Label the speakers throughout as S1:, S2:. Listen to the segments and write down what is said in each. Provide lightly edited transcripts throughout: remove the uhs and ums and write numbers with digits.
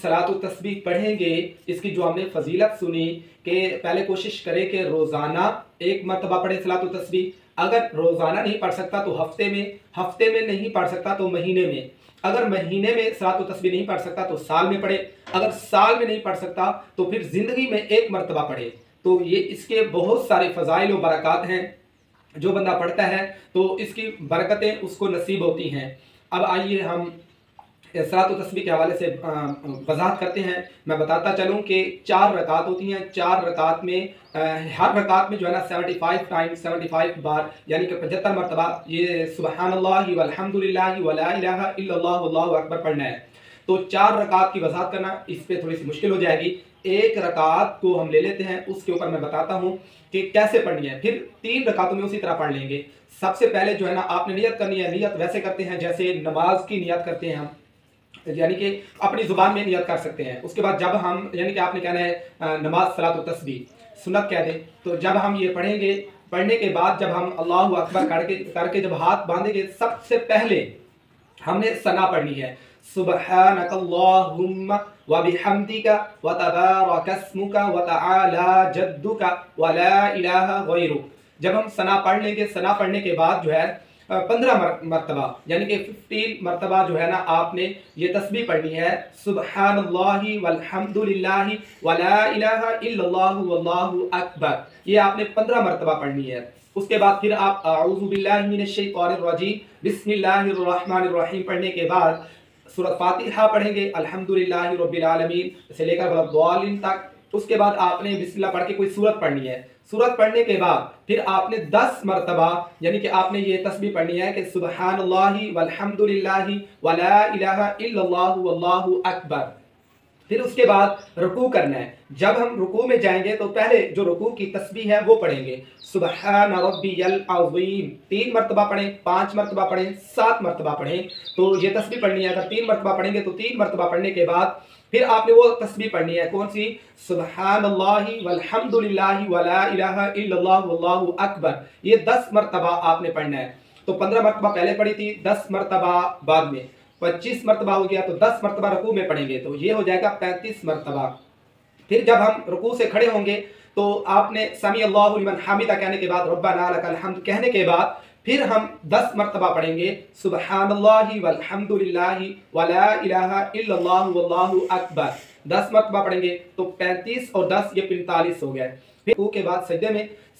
S1: सलातुत तस्बीह पढ़ेंगे, इसकी जो हमने फजीलत सुनी कि पहले कोशिश करें कि रोज़ाना एक मरतबा पढ़े सलातुत तस्बीह। अगर रोज़ाना नहीं पढ़ सकता तो हफ्ते में नहीं पढ़ सकता तो महीने में, अगर महीने में सलातुत तस्बीह नहीं पढ़ सकता तो साल में पढ़े, अगर साल में नहीं पढ़ सकता तो फिर ज़िंदगी में एक मरतबा पढ़े। तो ये इसके बहुत सारे फ़ज़ाइल व बरक़ात हैं। जो बंदा पढ़ता है तो इसकी बरकतें उसको नसीब होती हैं। अब आइए हम सलातुत तस्बीह के हवाले से वज़ाहत करते हैं। मैं बताता चलूँ कि 4 रकात होती हैं। 4 रकात में हर रकात में जो है ना 75 टाइम्स 75 बार यानी कि 75 मरतबा ये सुबहानल्लाहि वल्हम्दुलिल्लाहि वला इलाहा इल्लल्लाह वल्लाहु अकबर पढ़ना है। तो 4 रकात की वज़ाहत करना इस पर थोड़ी सी मुश्किल हो जाएगी। एक रकात को हम ले लेते हैं, उसके ऊपर मैं बताता हूँ कि कैसे पढ़नी है। फिर 3 रकातों में उसी तरह पढ़ लेंगे। सबसे पहले जो है ना आपने नियत करनी है। नियत वैसे करते हैं जैसे नमाज की नियत करते हैं हम, यानी कि अपनी ज़ुबान में नियत कर सकते हैं। उसके बाद जब हम यानी कि आपने कहना है नमाज सलातुत तस्बीह सुन्नत कह दें, तो जब हम ये पढ़ेंगे, पढ़ने के बाद जब हम अल्लाहु अकबर करके जब हाथ बांधेंगे, सबसे पहले हमने सना पढ़नी है। सुब्हानकल्लाहुम्मा व बिहम्दिका व तबारकस्मुका व तआला जद्दुका व ला इलाहा गैरुक। जब हम सना पढ़ लेंगे, सना पढ़ने के बाद जो है 15 मरतबा यानी कि 15 मरतबा जो है ना आपने ये तस्बीह पढ़नी है। सुब्हानल्लाहि वल्हम्दुलिल्लाहि वला इलाहा इल्लल्लाहु वल्लाहु अकबर, ये आपने 15 मरतबा पढ़नी है। उसके बाद फिर आप अऊज़ु बिल्लाहि मिनश शैतानिर रजीम बिस्मिल्लाहिर रहमानिर रहीम पढ़ने के बाद सूरह फातिहा पढ़ेंगे, अल्हम्दुलिल्लाहि रब्बिल आलमीन से लेकर वलद्दालिन तक। उसके बाद आपने बिस्मिल्लाह पढ़ के कोई सूरत पढ़नी है। सूरत पढ़ने के बाद फिर आपने 10 मरतबा यानी कि आपने ये तस्बीह पढ़नी है कि सुब्हानल्लाहि वल्हम्दुलिल्लाहि वला इलाहा इल्लल्लाहु वल्लाहु अकबर। फिर उसके बाद रुकू करना है। जब हम रुकू में जाएंगे तो पहले जो रुकू की तस्बीह है वो पढ़ेंगे, सुब्हान रब्बियल अज़ीम 3 मरतबा पढ़ें, 5 मरतबा पढ़ें, 7 मरतबा पढ़ें। तो ये तस्बीह पढ़नी है। अगर 3 मरतबा पढ़ेंगे तो 3 मरतबा पढ़ने के बाद फिर आपने वो तस्बीह पढ़नी है, कौन सी? सुब्हानल्लाहि वल्हम्दुलिल्लाहि वला इलाहा इल्लल्लाहु वल्लाहु अकबर। ये 10 मरतबा आपने पढ़ना है। तो 15 मरतबा पहले पढ़ी थी, 10 मरतबा बाद में, 25 मरतबा हो गया। तो 10 मरतबा रुकू में पढ़ेंगे तो ये हो जाएगा 35 मरतबा। फिर जब हम रुकू से खड़े होंगे तो आपने समी अल्लाहु लिमन हमिदा कहने के बाद रब्बना लकल हम्द कहने के बाद फिर हम 10 मरतबा पढ़ेंगे, सुब्हानल्लाहि वल्हम्दुलिल्लाहि वला इलाहा इल्लल्लाहु वल्लाहु अकबर। 10 मरतबा पढ़ेंगे तो 35 और 10 ये 45 हो गया। फिर रुकू के बाद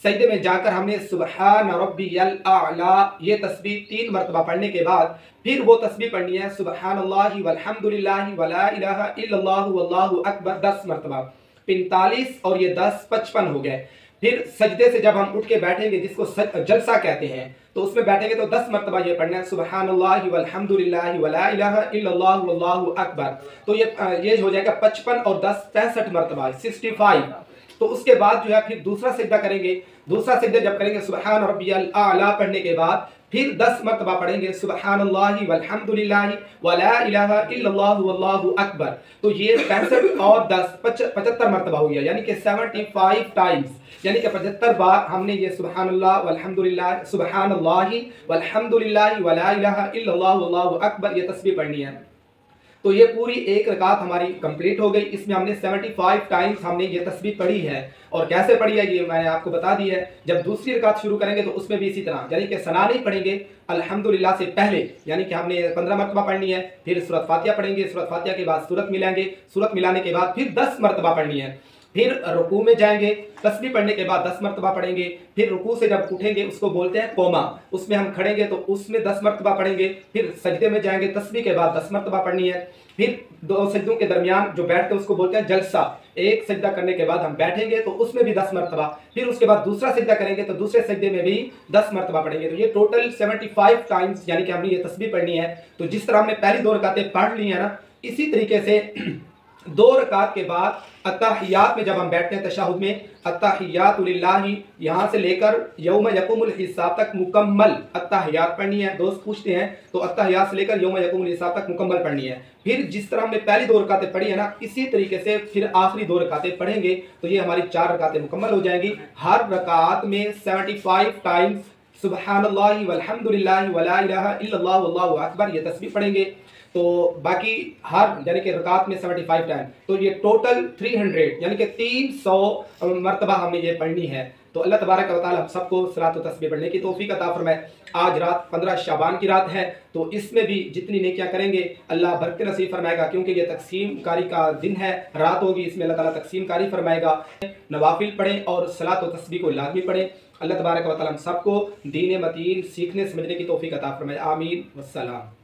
S1: सजदे में जाकर हमने सुब्हान रब्बियल आला ये तस्बीह 3 मरतबा पढ़ने के बाद फिर वो तस्बीह पढ़नी है, सुब्हानल्लाहि वल्हम्दुलिल्लाहि वला इलाहा इल्लल्लाहु वल्लाहु अकबर 10 मरतबा। 45 और ये 10 55 हो गए। फिर सजदे से जब हम उठ के बैठेंगे, जिसको जलसा कहते हैं, तो उसमें बैठेंगे तो 10 मरतबा ये पढ़ना है, सुब्हानल्लाहि वल्हम्दुलिल्लाहि वला इलाहा इल्लल्लाहु वल्लाहु अकबर। तो ये हो जाएगा 55 और 10 65 मरतबा 65। तो उसके बाद जो है फिर दूसरा सिजदा करेंगे। दूसरा सिजदा जब करेंगे सुब्हान रब्बियल आला पढ़ने के बाद फिर 10 मरतबा पढ़ेंगे, सुब्हानल्लाहि वल्हम्दुलिल्लाहि वला इलाहा इल्लल्लाहु वल्लाहु अकबर। तो ये 65 और 10 75 मरतबा हो गया, यानी कि 75 टाइम्स, यानी कि 75 बार हमने ये सुब्हानल्लाह वल्हम्दुलिल्लाह सुब्हानल्लाहि वल्हम्दुलिल्लाहि वला इलाहा इल्लल्लाहु वल्लाहु अकबर ये तस्बीह पढ़नी है। तो ये पूरी एक रकात हमारी कंप्लीट हो गई। इसमें हमने 75 टाइम्स हमने ये तस्बीह पढ़ी है। और कैसे पढ़ी है ये मैंने आपको बता दी है। जब दूसरी रकात शुरू करेंगे तो उसमें भी इसी तरह, यानी कि सना नहीं पढ़ेंगे अल्हम्दुलिल्लाह से पहले, यानी कि हमने 15 मरतबा पढ़नी है। फिर सूरत फातिहा पढ़ेंगे, सूरत फातिहा के बाद सूरत मिलाएंगे, सूरत मिलाने के बाद फिर 10 मरतबा पढ़नी है। फिर रुकू में जाएंगे, तस्बीह पढ़ने के बाद 10 मरतबा पढ़ेंगे। फिर रुकू से जब उठेंगे उसको बोलते हैं कोमा, उसमें हम खड़ेंगे तो उसमें 10 मरतबा पढ़ेंगे। फिर सजदे में जाएंगे, तस्बीह के बाद 10 मरतबा पढ़नी है। फिर 2 सजदों के दरमियान जो बैठते हैं उसको बोलते हैं जलसा। एक सजदा करने के बाद हम बैठेंगे तो उसमें भी 10 मरतबा। फिर उसके बाद दूसरा सजदा करेंगे तो दूसरे सजदे में भी 10 मरतबा पढ़ेंगे। तो ये टोटल 75 टाइम्स यानी कि हमने ये तस्बीह पढ़नी है। तो जिस तरह हमने पहली 2 रकातें पढ़ ली है ना, इसी तरीके से 2 रकात के बाद अत्तहियात में जब हम बैठते हैं तशहुद में, अत्तहियातु लिल्लाहि यहाँ से लेकर यौम यकुमुल हिसाब तक मुकम्मल अत्तहियात पढ़नी है। दोस्त पूछते हैं तो अत्तहियात से लेकर यौम यकुमुल हिसाब तक मुकम्मल पढ़नी है। फिर जिस तरह हमने पहली 2 रकातें पढ़ी है ना, इसी तरीके से फिर आखिरी 2 रकातें पढ़ेंगे तो ये हमारी 4 रकातें मुकम्मल हो जाएंगी। हर रकात में 75 टाइम्स सुब्हानल्लाहि वल्हम्दुलिल्लाहि वला इलाहा इल्लल्लाहु वल्लाहु अकबर ये तस्बीह पढ़ेंगे। तो बाकी हर यानी कि रकात में 75 टाइम, तो ये टोटल 300 यानी कि 300 मरतबा हमें ये पढ़नी है। तो अल्लाह तबारक व तआला हम सबको सलात व तस्बीह पढ़ने की तौफीक अता फरमाए। आज रात 15 शाबान की रात है, तो इसमें भी जितनी नेकियां करेंगे अल्लाह बरकत नसीब फरमाएगा, क्योंकि ये तकसीम कारी का दिन है, रात होगी, इसमें अल्लाह ताला तकसीम कारी फरमाएगा। नवाफिल पढ़ें और सलात व तस्बीह को लाजमी पढ़ें। अल्लाह तबारक व तआला हम सबको दीन मतीन सीखने समझने की तौफीक अता फरमाए। आमीन वस्सलाम।